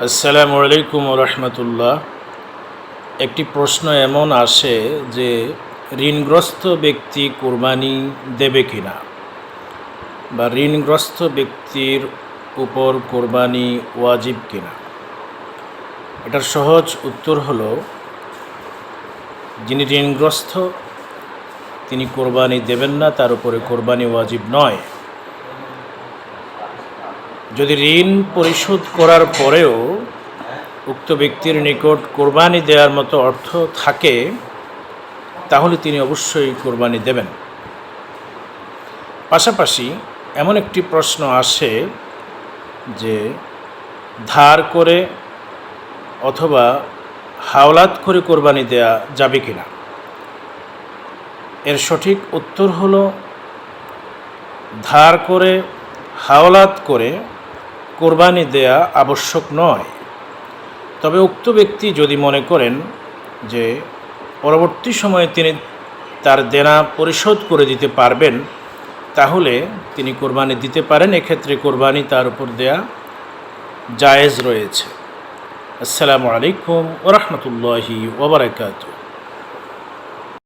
আসসালামু আলাইকুম রহমতুল্লাহ। একটি প্রশ্ন এমন আসে যে ঋণগ্রস্ত ব্যক্তি কোরবানি দেবে কিনা, বা ঋণগ্রস্ত ব্যক্তির উপর কোরবানি ওয়াজিব কিনা। এটার সহজ উত্তর হলো, যিনি ঋণগ্রস্ত তিনি কোরবানি দেবেন না, তার উপরে কোরবানি ওয়াজিব নয়। যদি ঋণ পরিশোধ করার পরেও উক্ত ব্যক্তির নিকট কোরবানি দেওয়ার মতো অর্থ থাকে, তাহলে তিনি অবশ্যই কোরবানি দেবেন। পাশাপাশি এমন একটি প্রশ্ন আসে যে ধার করে অথবা হাওলাত করে কোরবানি দেয়া যাবে কিনা। এর সঠিক উত্তর হলো, ধার করে হাওলাত করে কোরবানি দেয়া আবশ্যক নয়। তবে উক্ত ব্যক্তি যদি মনে করেন যে পরবর্তী সময়ে তিনি তার দেনা পরিশোধ করে দিতে পারবেন, তাহলে তিনি কোরবানি দিতে পারেন। এক্ষেত্রে কোরবানি তার উপর দেয়া জায়েজ রয়েছে। আসসালামু আলাইকুম ওয়া রাহমাতুল্লাহি ওয়া বারাকাতুহু।